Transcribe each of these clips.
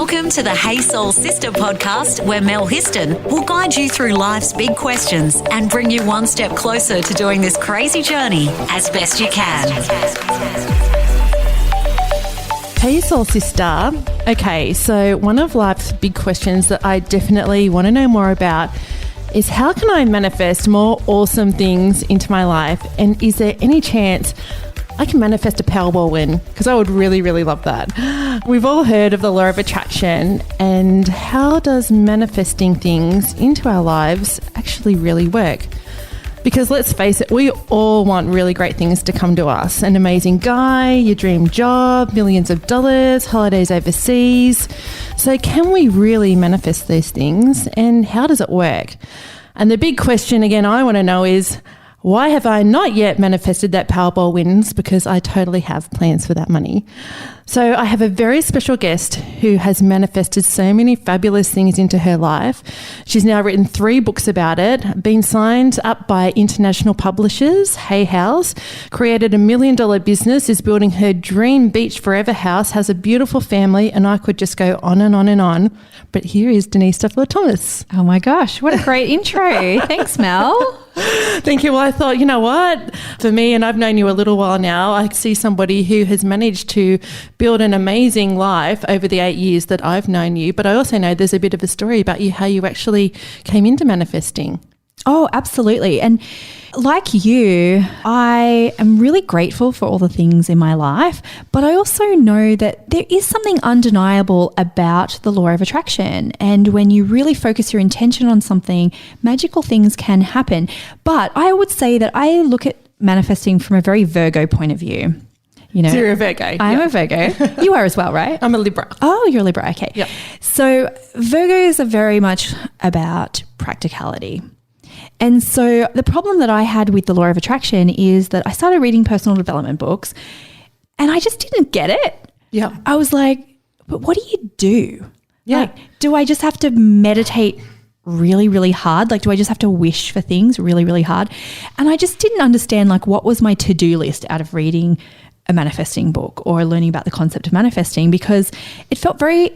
Welcome to the Hey Soul Sista podcast, where Mel Histon will guide you through life's big questions and bring you one step closer to doing this crazy journey as best you can. Hey Soul Sista. Okay, so one of life's big questions that I definitely want to know more about is how can I manifest more awesome things into my life? And is there any chance I can manifest a Powerball win? Because I would really, really love that. We've all heard of the law of attraction, and how does manifesting things into our lives actually really work? Because let's face it, we all want really great things to come to us. An amazing guy, your dream job, millions of dollars, holidays overseas. So can we really manifest these things, and how does it work? And the big question again I want to know is, why have I not yet manifested that Powerball wins? Because I totally have plans for that money. So I have a very special guest who has manifested so many fabulous things into her life. She's now written 3 books about it, been signed up by international publishers, Hay House, created $1 million business, is building her dream beach forever house, has a beautiful family, and I could just go on and on and on. But here is Denise Duffler-Thomas. Oh my gosh, what a great intro. Thanks, Mel. Thank you. Well, I thought, you know what, for me, and I've known you a little while now, I see somebody who has managed to build an amazing life over the 8 years that I've known you. But I also know there's a bit of a story about you, how you actually came into manifesting. Oh, absolutely. And like you, I am really grateful for all the things in my life, but I also know that there is something undeniable about the law of attraction. And when you really focus your intention on something, magical things can happen. But I would say that I look at manifesting from a very Virgo point of view. You know, So you're a Virgo. I'm a Virgo. You are as well, right? I'm a Libra. Oh, you're a Libra. Okay. Yep. So Virgos are very much about practicality. And so the problem that I had with the law of attraction is that I started reading personal development books and I just didn't get it. Yeah. I was like, but what do you do? Yeah. Like, do I just have to meditate really, really hard? Like, do I just have to wish for things really, really hard? And I just didn't understand like what was my to-do list out of reading a manifesting book or learning about the concept of manifesting, because it felt very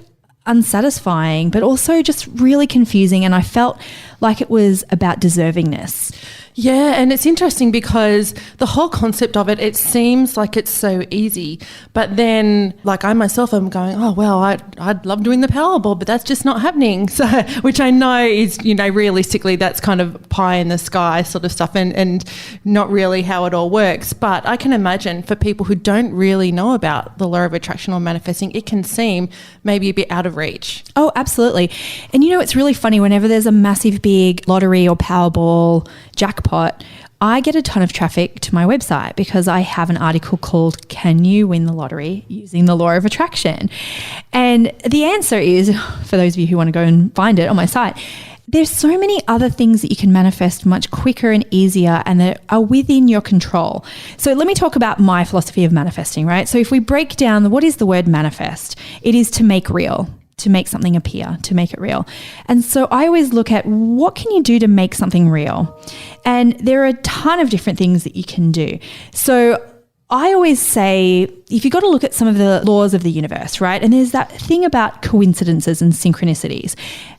unsatisfying, but also just really confusing. And I felt like it was about deservingness. Yeah, and it's interesting because the whole concept of it, it seems like it's so easy. But then, like I myself am going, oh, well, I'd love doing the Powerball, but that's just not happening. So, which I know is, you know, realistically, that's kind of pie in the sky sort of stuff and not really how it all works. But I can imagine for people who don't really know about the law of attraction or manifesting, it can seem maybe a bit out of reach. Oh, absolutely. And you know, it's really funny whenever there's a massive big lottery or Powerball jackpot, I get a ton of traffic to my website because I have an article called Can You Win the Lottery Using the Law of Attraction? And the answer is, for those of you who want to go and find it on my site, there's so many other things that you can manifest much quicker and easier and that are within your control. So let me talk about my philosophy of manifesting, right? So if we break down what is the word manifest, it is to make real, to make something appear, to make it real. And so I always look at what can you do to make something real? And there are a ton of different things that you can do. So I always say, if you've got to look at some of the laws of the universe, right? And there's that thing about coincidences and synchronicities.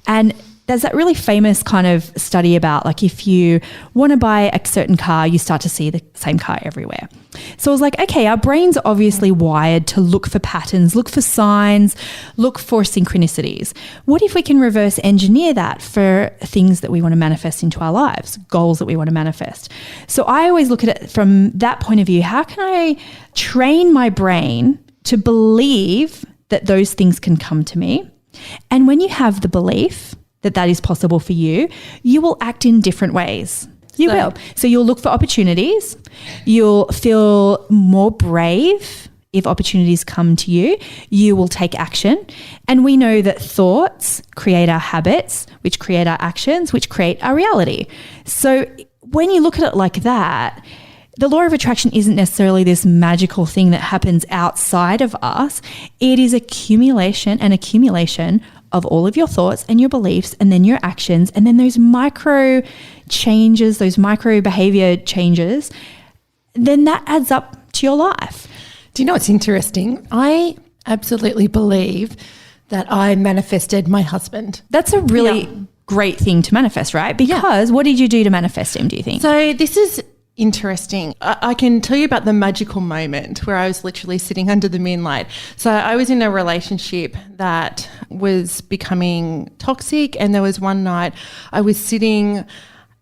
And there's that really famous kind of study about like if you want to buy a certain car, you start to see the same car everywhere. So I was like, okay, our brains are obviously wired to look for patterns, look for signs, look for synchronicities. What if we can reverse engineer that for things that we want to manifest into our lives, goals that we want to manifest? So I always look at it from that point of view. How can I train my brain to believe that those things can come to me? And when you have the belief that that is possible for you, you will act in different ways. You will. So you'll look for opportunities. You'll feel more brave if opportunities come to you. You will take action. And we know that thoughts create our habits, which create our actions, which create our reality. So when you look at it like that, the law of attraction isn't necessarily this magical thing that happens outside of us. It is accumulation of all of your thoughts and your beliefs and then your actions and then those micro changes, those micro behavior changes, then that adds up to your life. Do you know what's interesting? I absolutely believe that I manifested my husband. That's a really great thing to manifest, right? Because what did you do to manifest him, do you think? So this is interesting. I can tell you about the magical moment where I was literally sitting under the moonlight. So I was in a relationship that was becoming toxic, and there was one night I was sitting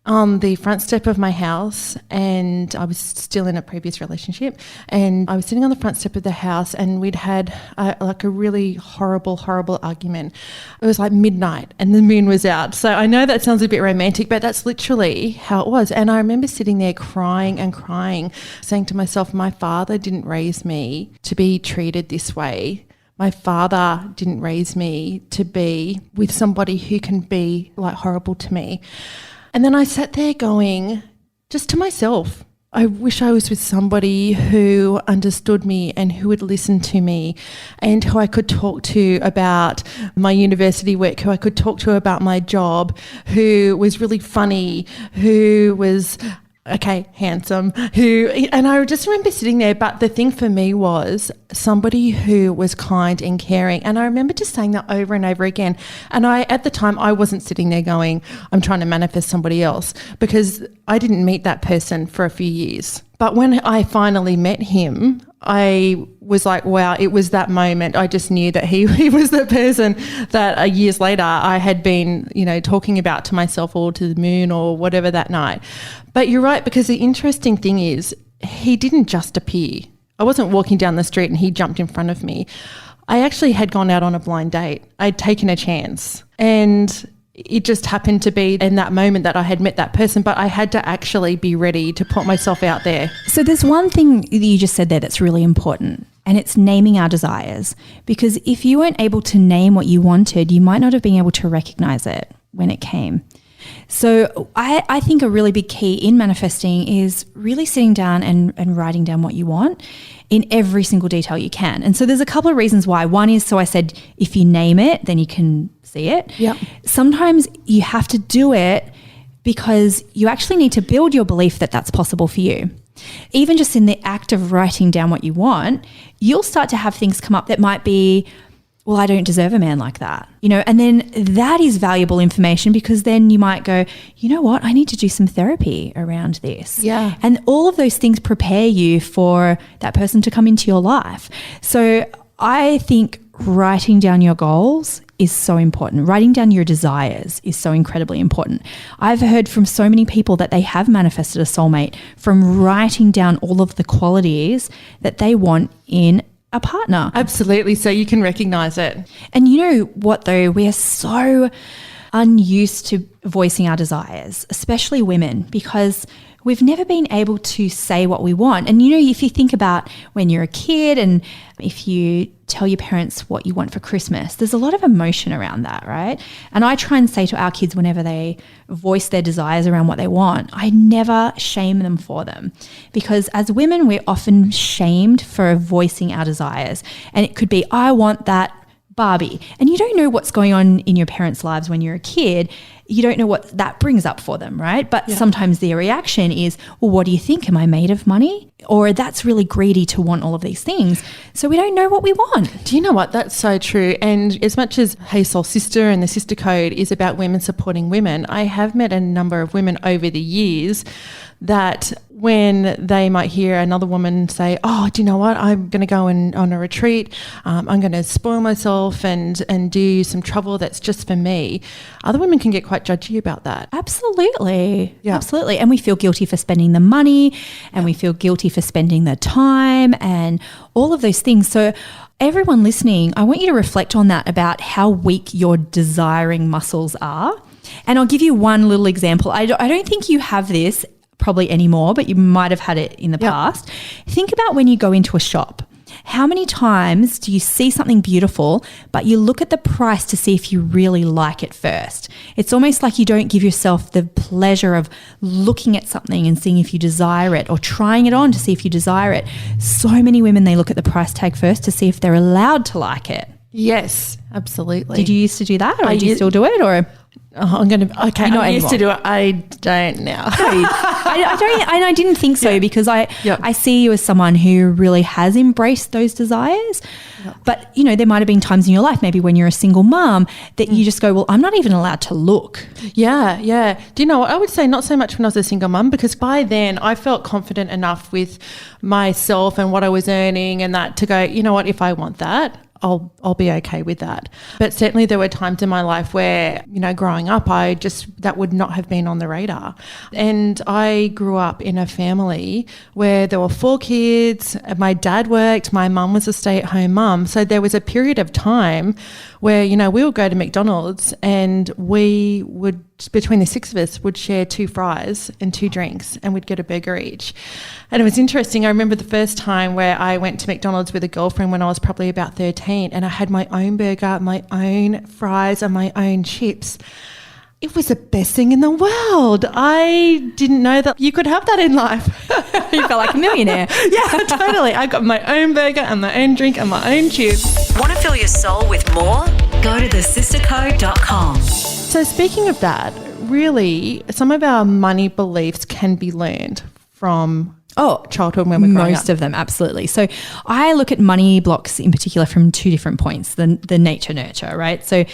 on the front step of my house, and I was still in a previous relationship, and I was sitting on the front step of the house, and we'd had a really horrible argument. It was like midnight and the moon was out. So I know that sounds a bit romantic, but that's literally how it was. And I remember sitting there crying, saying to myself, my father didn't raise me to be treated this way. My father didn't raise me to be with somebody who can be like horrible to me. And then I sat there going, just to myself, I wish I was with somebody who understood me and who would listen to me, and who I could talk to about my university work, who I could talk to about my job, who was really funny, who was handsome, and I just remember sitting there. But the thing for me was somebody who was kind and caring. And I remember just saying that over and over again. And at the time, I wasn't sitting there going, I'm trying to manifest somebody else, because I didn't meet that person for a few years. But when I finally met him, I was like, wow, it was that moment. I just knew that he was the person that years later I had been, talking about to myself or to the moon or whatever that night. But you're right, because the interesting thing is he didn't just appear. I wasn't walking down the street and he jumped in front of me. I actually had gone out on a blind date. I'd taken a chance, and it just happened to be in that moment that I had met that person, but I had to actually be ready to put myself out there. So there's one thing that you just said there that's really important, and it's naming our desires. Because if you weren't able to name what you wanted, you might not have been able to recognize it when it came. So I think a really big key in manifesting is really sitting down and writing down what you want in every single detail you can. And so there's a couple of reasons why. One is, so I said, if you name it, then you can see it. Yep. Sometimes you have to do it because you actually need to build your belief that that's possible for you. Even just in the act of writing down what you want, you'll start to have things come up that might be, well, I don't deserve a man like that, and then that is valuable information, because then you might go, you know what, I need to do some therapy around this. Yeah. And all of those things prepare you for that person to come into your life. So I think writing down your goals is so important. Writing down your desires is so incredibly important. I've heard from so many people that they have manifested a soulmate from writing down all of the qualities that they want in a partner. Absolutely. So you can recognize it. And you know what though? We are so unused to voicing our desires, especially women, because we've never been able to say what we want. And if you think about when you're a kid and if you tell your parents what you want for Christmas, there's a lot of emotion around that, right? And I try and say to our kids whenever they voice their desires around what they want, I never shame them for them, because as women, we're often shamed for voicing our desires. And it could be, I want that Barbie. And you don't know what's going on in your parents' lives when you're a kid. You don't know what that brings up for them, right? But sometimes their reaction is, well, what do you think? Am I made of money? Or that's really greedy to want all of these things. So we don't know what we want. Do you know what? That's so true. And as much as Hey Soul Sister and the Sister Code is about women supporting women, I have met a number of women over the years that when they might hear another woman say, oh, do you know what, I'm going to go on a retreat, I'm going to spoil myself and do some travel that's just for me, other women can get quite judgy about that. Absolutely. Yeah. Absolutely. And we feel guilty for spending the money, and we feel guilty for spending the time and all of those things. So everyone listening, I want you to reflect on that, about how weak your desiring muscles are. And I'll give you one little example. I don't think you have this probably anymore, but you might have had it in the past. Think about when you go into a shop. How many times do you see something beautiful, but you look at the price to see if you really like it first? It's almost like you don't give yourself the pleasure of looking at something and seeing if you desire it, or trying it on to see if you desire it. So many women, they look at the price tag first to see if they're allowed to like it. Yes, absolutely. Did you used to do that, or do you still do it? Or I'm going to, okay, Not I used to do anymore. it. I don't now. I don't, and I didn't think so because I see you as someone who really has embraced those desires. But, there might have been times in your life, maybe when you're a single mom, that you just go, well, I'm not even allowed to look. Yeah. Do you know what? I would say not so much when I was a single mum, because by then I felt confident enough with myself and what I was earning and that to go, you know what, if I want that, I'll be okay with that. But certainly there were times in my life where, growing up, that would not have been on the radar. And I grew up in a family where there were 4 kids. My dad worked. My mum was a stay-at-home mum. So there was a period of time where, we would go to McDonald's and we would, between the 6 of us, would share 2 fries and 2 drinks and we'd get a burger each. And it was interesting. I remember the first time where I went to McDonald's with a girlfriend when I was probably about 13 and I had my own burger, my own fries and my own chips. It was the best thing in the world. I didn't know that you could have that in life. You felt like a millionaire. Yeah, totally. I got my own burger and my own drink and my own chips. Want to fill your soul with more? Go to thesistercode.com. So speaking of that, really, some of our money beliefs can be learned from childhood when we're growing most up. of them, absolutely. So I look at money blocks in particular from 2 different points, the nature nurture, right? So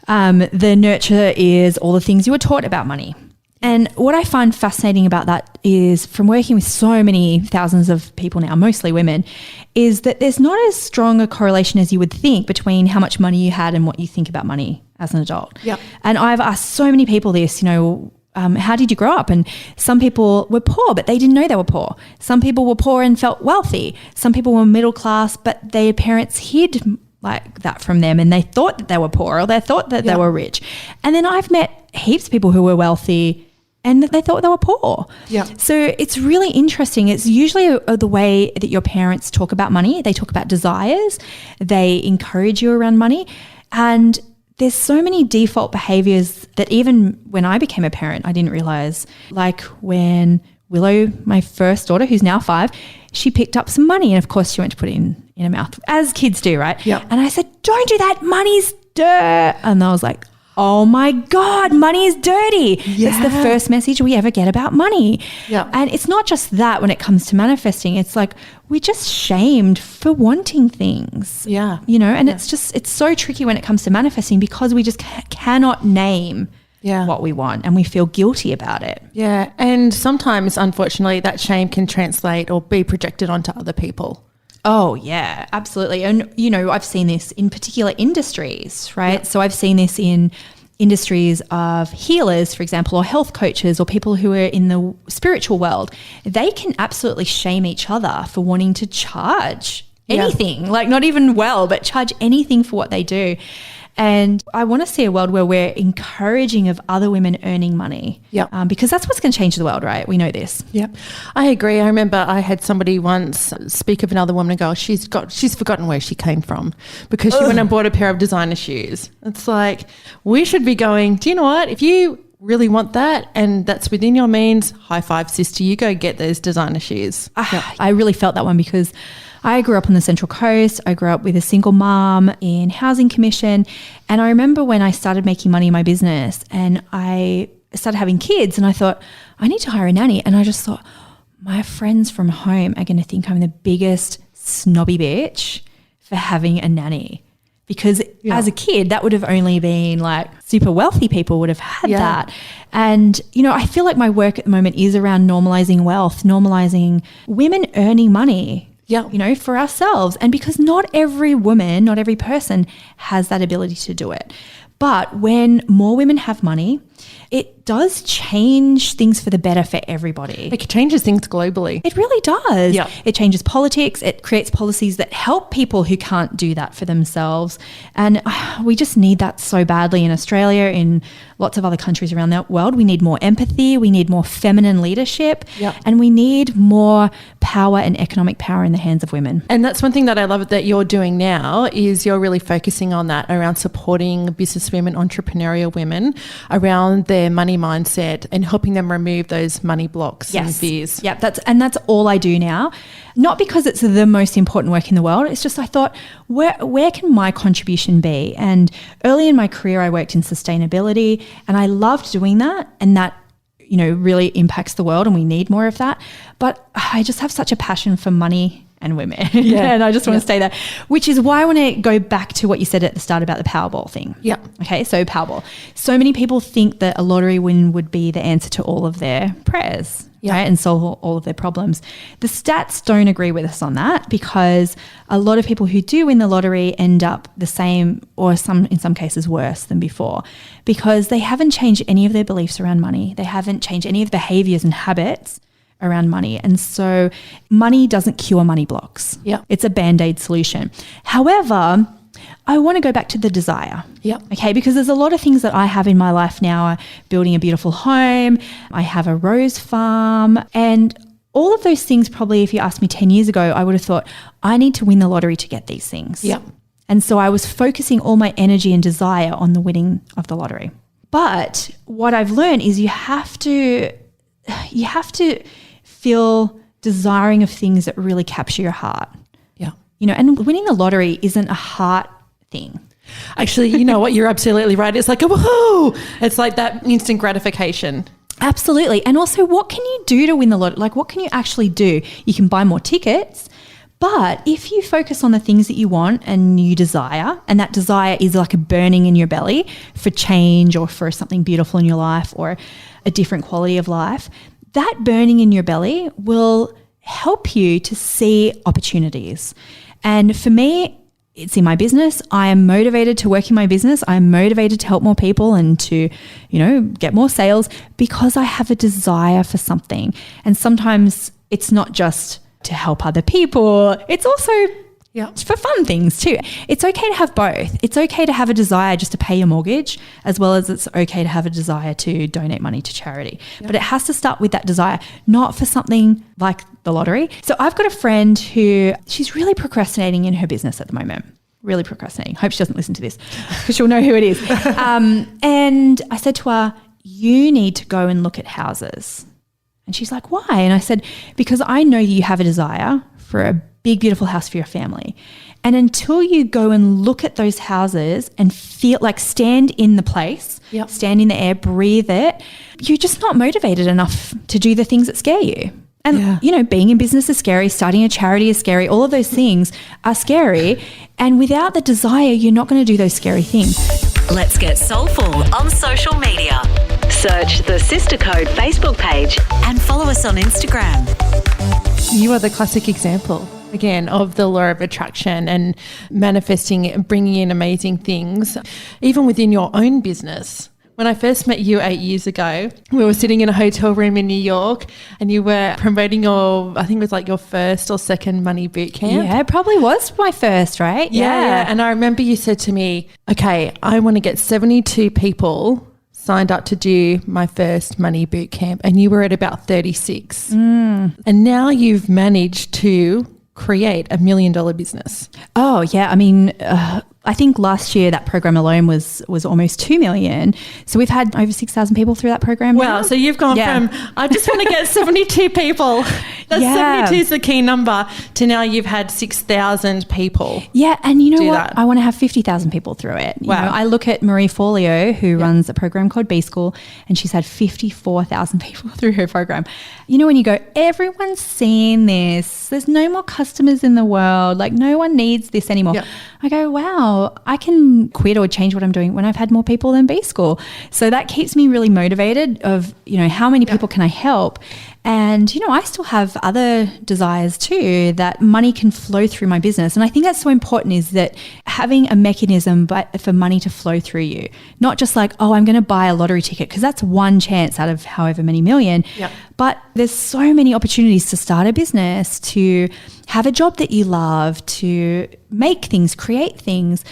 the nurture is all the things you were taught about money. And what I find fascinating about that is, from working with so many thousands of people now, mostly women, is that there's not as strong a correlation as you would think between how much money you had and what you think about money as an adult. Yep. And I've asked so many people this, how did you grow up? And some people were poor, but they didn't know they were poor. Some people were poor and felt wealthy. Some people were middle class, but their parents hid like that from them and they thought that they were poor or they thought that they were rich. And then I've met heaps of people who were wealthy and they thought they were poor. Yeah. So it's really interesting. It's usually the way that your parents talk about money. They talk about desires. They encourage you around money. And there's so many default behaviors that even when I became a parent, I didn't realize. Like when Willow, my first daughter, who's now 5, she picked up some money and of course she went to put it in her mouth, as kids do, right? Yeah. And I said, don't do that, money's dirt. And I was like, oh my God, money is dirty. Yeah. That's the first message we ever get about money. Yeah. And it's not just that when it comes to manifesting. It's like we're just shamed for wanting things. Yeah. And it's so tricky when it comes to manifesting because we just cannot name what we want and we feel guilty about it. Yeah. And sometimes, unfortunately, that shame can translate or be projected onto other people. Oh, yeah, absolutely. And, I've seen this in particular industries, right? Yeah. So I've seen this in industries of healers, for example, or health coaches or people who are in the spiritual world. They can absolutely shame each other for wanting to charge anything, like not even but charge anything for what they do. And I want to see a world where we're encouraging of other women earning money. Yeah. Because that's what's going to change the world, right? We know this. Yeah, I agree. I remember I had somebody once speak of another woman and go, she's forgotten where she came from because she went and bought a pair of designer shoes. It's like, we should be going, do you know what? If you really want that and that's within your means, high five, sister, you go get those designer shoes. I really felt that one because I grew up on the Central Coast. I grew up with a single mom in housing commission. And I remember when I started making money in my business and I started having kids and I thought, I need to hire a nanny. And I just thought, my friends from home are going to think I'm the biggest snobby bitch for having a nanny. Because as a kid, that would have only been like super wealthy people would have had that. And, I feel like my work at the moment is around normalizing wealth, normalizing women earning money. Yeah. For ourselves. And because not every woman, not every person has that ability to do it. But when more women have money, it does change things for the better for everybody. It changes things globally. It really does. Yeah. It changes politics. It creates policies that help people who can't do that for themselves. And we just need that so badly in Australia, in lots of other countries around the world. We need more empathy. We need more feminine leadership. Yeah. And we need more power and economic power in the hands of women. And that's one thing that I love that you're doing now is you're really focusing on that around supporting business women, entrepreneurial women, around around their money mindset and helping them remove those money blocks and fears. Yeah, that's all I do now. Not because it's the most important work in the world. It's just I thought, where can my contribution be? And early in my career, I worked in sustainability and I loved doing that. And that, you know, really impacts the world and we need more of that. But I just have such a passion for money and women. And I just want to stay there, which is why I want to go back to what you said at the start about the Powerball thing. Yeah. Okay, so Powerball. So many people think that a lottery win would be the answer to all of their prayers, right, and solve all of their problems. The stats don't agree with us on that because a lot of people who do win the lottery end up the same or in some cases worse than before because they haven't changed any of their beliefs around money. They haven't changed any of the behaviors and habits around money. And so money doesn't cure money blocks. Yeah. It's a Band-Aid solution. However, I want to go back to the desire. Yeah. Okay, because there's a lot of things that I have in my life now, building a beautiful home, I have a rose farm, and all of those things probably if you asked me 10 years ago, I would have thought I need to win the lottery to get these things. Yeah. And so I was focusing all my energy and desire on the winning of the lottery. But what I've learned is you have to feel desiring of things that really capture your heart. Yeah. You know, and winning the lottery isn't a heart thing. Actually, you know what? You're absolutely right. It's like a woohoo. It's like that instant gratification. Absolutely. And also, what can you do to win the lottery? Like, what can you actually do? You can buy more tickets, but if you focus on the things that you want and you desire, and that desire is like a burning in your belly for change or for something beautiful in your life or a different quality of life, that burning in your belly will help you to see opportunities. And for me, it's in my business. I am motivated to work in my business. I'm motivated to help more people and to, you know, get more sales because I have a desire for something. And sometimes it's not just to help other people. It's also for fun things too. It's okay to have both. It's okay to have a desire just to pay your mortgage as well as it's okay to have a desire to donate money to charity. Yep. But it has to start with that desire, not for something like the lottery. So I've got a friend who she's really procrastinating in her business at the moment. Really procrastinating. Hope she doesn't listen to this because she'll know who it is. And I said to her, you need to go and look at houses. And she's like, why? And I said, because I know you have a desire for a big, beautiful house for your family. And until you go and look at those houses and feel like stand in the place, stand in the air, breathe it, you're just not motivated enough to do the things that scare you. And, you know, being in business is scary. Starting a charity is scary. All of those things are scary. And without the desire, you're not going to do those scary things. Let's get soulful on social media. Search the Sista Code Facebook page and follow us on Instagram. You are the classic example, again, of the law of attraction and manifesting and bringing in amazing things, even within your own business. When I first met you 8 years ago, we were sitting in a hotel room in New York and you were promoting your, I think it was like your first or second money boot camp. Yeah, it probably was my first, right? Yeah. And I remember you said to me, okay, I want to get 72 people signed up to do my first money boot camp, and you were at about 36. And now you've managed to create $1 million business. Oh, yeah. I mean, I think last year that program alone was almost 2 million. So we've had over 6,000 people through that program. Wow. So you've gone from, I just want to get 72 people. That's 72 is the key number, to now you've had 6,000 people. Yeah. And you know what? I want to have 50,000 people through it. You know, I look at Marie Forleo, who runs a program called B School, and she's had 54,000 people through her program. You know, when you go, everyone's seen this. There's no more customers in the world. Like, no one needs this anymore. Yep. I go, wow, I can quit or change what I'm doing when I've had more people than B School. So that keeps me really motivated of, you know, how many people can I help? And, you know, I still have other desires too, that money can flow through my business. And I think that's so important, is that having a mechanism for money to flow through you, not just like, oh, I'm going to buy a lottery ticket, because that's one chance out of however many million. Yep. But there's so many opportunities to start a business, to have a job that you love, to make things, create things.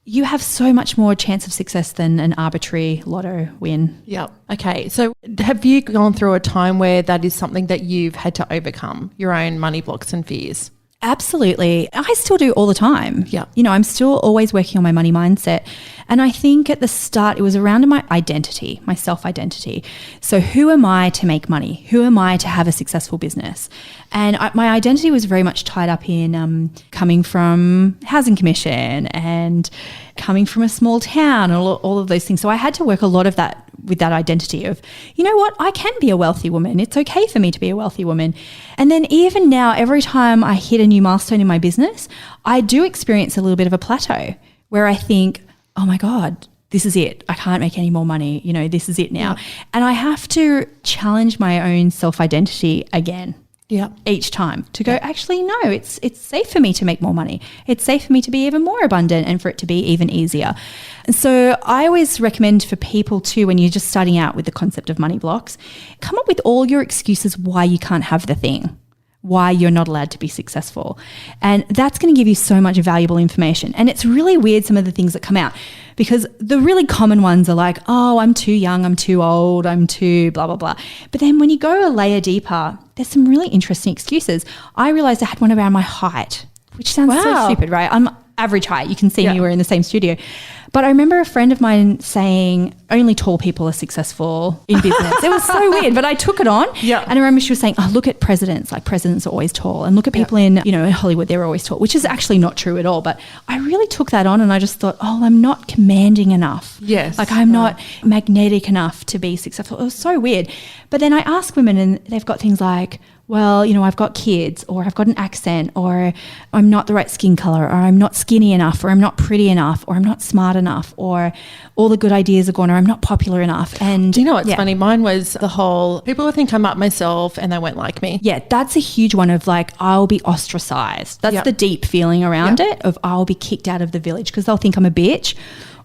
You have so much more chance of success than an arbitrary lotto win. Yeah. Okay. So have you gone through a time where that is something that you've had to overcome, your own money blocks and fears? Absolutely. I still do all the time. Yeah. You know, I'm still always working on my money mindset. And I think at the start, it was around my identity, my self-identity. So who am I to make money? Who am I to have a successful business? And my identity was very much tied up in coming from housing commission and coming from a small town, all of those things. So I had to work a lot of that with that identity of, you know what, I can be a wealthy woman. It's okay for me to be a wealthy woman. And then even now, every time I hit a new milestone in my business, I do experience a little bit of a plateau where I think, oh my God, this is it. I can't make any more money. You know, this is it now. Yeah. And I have to challenge my own self-identity again. Yeah. Each time to go, actually, no, it's safe for me to make more money. It's safe for me to be even more abundant and for it to be even easier. And so I always recommend for people too, when you're just starting out with the concept of money blocks, come up with all your excuses why you can't have the thing, why you're not allowed to be successful. And that's going to give you so much valuable information. And it's really weird, some of the things that come out, because the really common ones are like, oh, I'm too young, I'm too old, I'm too blah, blah, blah. But then when you go a layer deeper, there's some really interesting excuses. I realized I had one around my height, which sounds so stupid, right? I'm average height. You can see me, we're in the same studio. But I remember a friend of mine saying only tall people are successful in business. It was so weird, but I took it on. Yeah. And I remember she was saying, oh, look at presidents. Like presidents are always tall. And look at people in, you know, in Hollywood, they're always tall, which is actually not true at all. But I really took that on and I just thought, oh, I'm not commanding enough. Yes. Like I'm not magnetic enough to be successful. It was so weird. But then I ask women and they've got things like, well, you know, I've got kids, or I've got an accent, or I'm not the right skin color, or I'm not skinny enough, or I'm not pretty enough, or I'm not smart enough, or all the good ideas are gone, or I'm not popular enough. And do you know what's funny? Mine was the whole, people will think I'm up myself and they won't like me. Yeah, that's a huge one of like, I'll be ostracized. That's the deep feeling around it of I'll be kicked out of the village because they'll think I'm a bitch.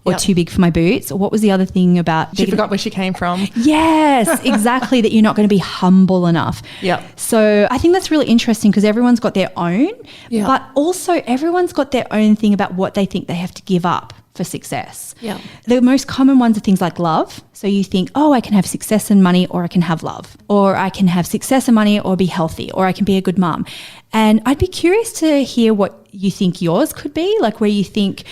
Or too big for my boots. Or what was the other thing about... She forgot where she came from. Yes, exactly, that you're not going to be humble enough. Yeah. So I think that's really interesting because everyone's got their own, but also everyone's got their own thing about what they think they have to give up for success. Yeah. The most common ones are things like love. So you think, oh, I can have success and money, or I can have love, or I can have success and money, or be healthy, or I can be a good mum. And I'd be curious to hear what you think yours could be, like where you think,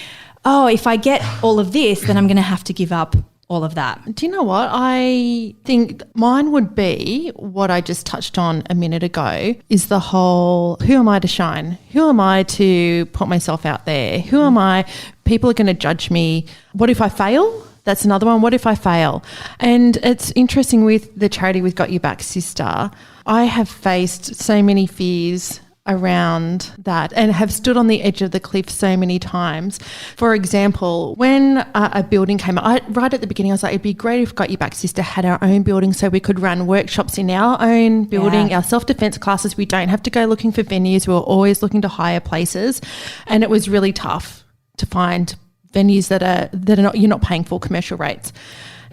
oh, if I get all of this, then I'm going to have to give up all of that. Do you know what? I think mine would be what I just touched on a minute ago, is the whole, who am I to shine? Who am I to put myself out there? Who am I? People are going to judge me. What if I fail? That's another one. What if I fail? And it's interesting with the charity We've Got You Back, Sista, I have faced so many fears around that and have stood on the edge of the cliff so many times. For example, when a building came up, right at the beginning I was like, it'd be great if Got You Back Sister had our own building so we could run workshops in our own building, our self-defense classes. We don't have to go looking for venues. We were always looking to hire places, and it was really tough to find venues that are not, you're not paying full commercial rates.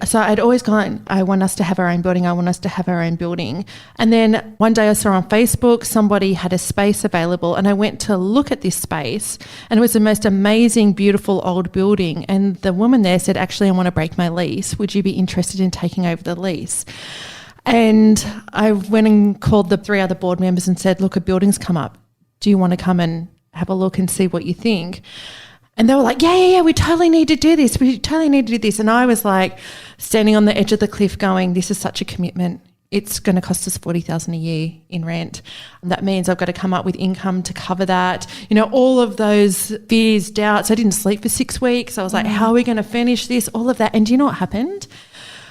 So I'd always gone, I want us to have our own building. I want us to have our own building. And then one day I saw on Facebook somebody had a space available, and I went to look at this space, and it was the most amazing, beautiful old building. And the woman there said, actually, I want to break my lease. Would you be interested in taking over the lease? And I went and called the 3 other board members and said, look, a building's come up. Do you want to come and have a look and see what you think? And they were like, yeah, we totally need to do this. We totally need to do this. And I was like standing on the edge of the cliff going, this is such a commitment. It's going to cost us $40,000 a year in rent. And that means I've got to come up with income to cover that. You know, all of those fears, doubts. I didn't sleep for 6 weeks. I was like, how are we going to finish this? All of that. And do you know what happened?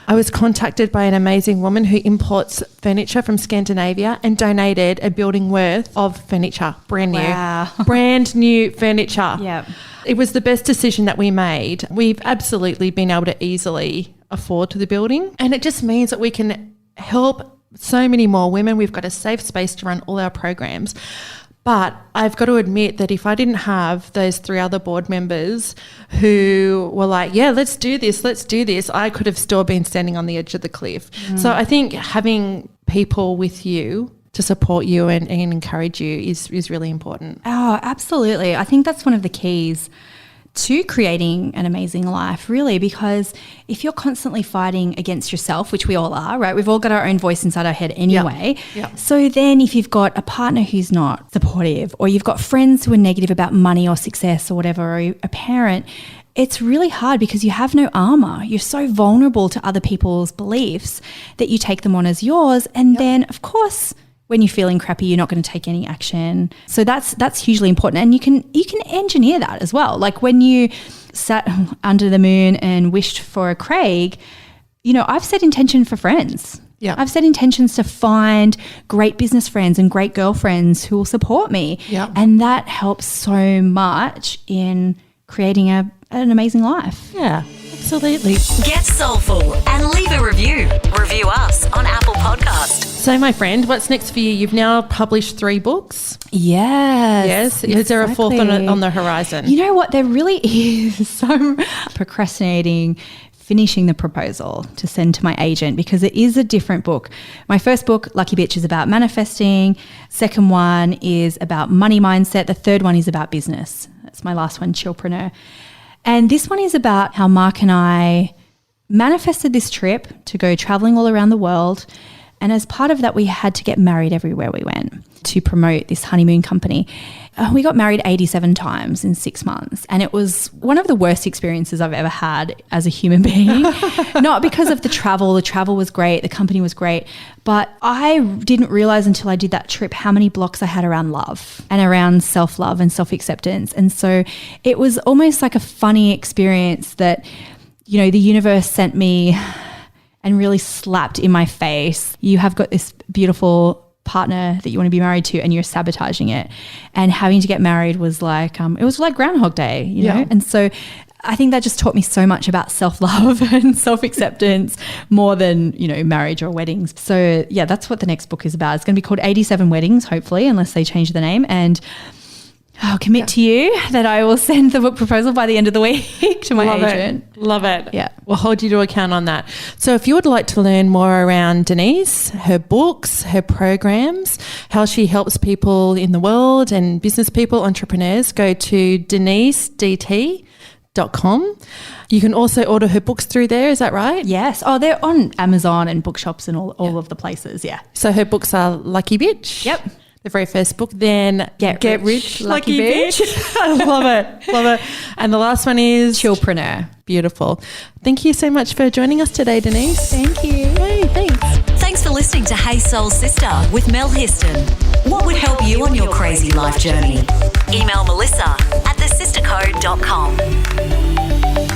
I was contacted by an amazing woman who imports furniture from Scandinavia and donated a building worth of furniture, brand new, brand new furniture. Yeah. It was the best decision that we made. We've absolutely been able to easily afford the building, and it just means that we can help so many more women. We've got a safe space to run all our programs. But I've got to admit that if I didn't have those 3 other board members who were like, yeah, let's do this, I could have still been standing on the edge of the cliff. So I think having people with you to support you and encourage you is really important. Oh, absolutely. I think that's one of the keys to creating an amazing life, really, because if you're constantly fighting against yourself, which we all are, right? We've all got our own voice inside our head anyway. Yep. So then if you've got a partner who's not supportive, or you've got friends who are negative about money or success or whatever, or a parent, it's really hard because you have no armor. You're so vulnerable to other people's beliefs that you take them on as yours. And then, of course, when you're feeling crappy, you're not going to take any action. So that's hugely important. And you can engineer that as well. Like when you sat under the moon and wished for a Craig, I've set intention for friends. Yeah. I've set intentions to find great business friends and great girlfriends who will support me. Yeah. And that helps so much in creating an amazing life. Yeah, absolutely. Get soulful and leave a review. Review us on Apple Podcast. So, my friend, what's next for you? You've now published 3 books. Yes. Is there a fourth on the horizon? You know what? There really is. So I'm procrastinating finishing the proposal to send to my agent because it is a different book. My first book, Lucky Bitch, is about manifesting. Second one is about money mindset. The third one is about business. That's my last one, Chillpreneur. And this one is about how Mark and I manifested this trip to go traveling all around the world. And as part of that, we had to get married everywhere we went to promote this honeymoon company. We got married 87 times in 6 months. And it was one of the worst experiences I've ever had as a human being. Not because of the travel. The travel was great. The company was great. But I didn't realize until I did that trip how many blocks I had around love and around self-love and self-acceptance. And so it was almost like a funny experience that, the universe sent me and really slapped in my face. You have got this beautiful partner that you want to be married to and you're sabotaging it. And having to get married was like, it was like Groundhog Day, you know? And so I think that just taught me so much about self-love and self-acceptance more than, marriage or weddings. So yeah, that's what the next book is about. It's going to be called 87 Weddings, hopefully, unless they change the name. And I'll commit to you that I will send the book proposal by the end of the week to my agent. Love it. Yeah. We'll hold you to account on that. So if you would like to learn more around Denise, her books, her programs, how she helps people in the world and business people, entrepreneurs, go to denisedt.com. You can also order her books through there, is that right? Yes. Oh, they're on Amazon and bookshops and all of the places, yeah. So her books are Lucky Bitch. Yep. The very first book, then Get Rich, Lucky Bitch. I love it. And the last one is Chillpreneur. Beautiful. Thank you so much for joining us today, Denise. Thank you. Hey, thanks. Thanks for listening to Hey Soul Sister with Mel Histon. What would help you on your crazy life journey? Email Melissa at thesistercode.com.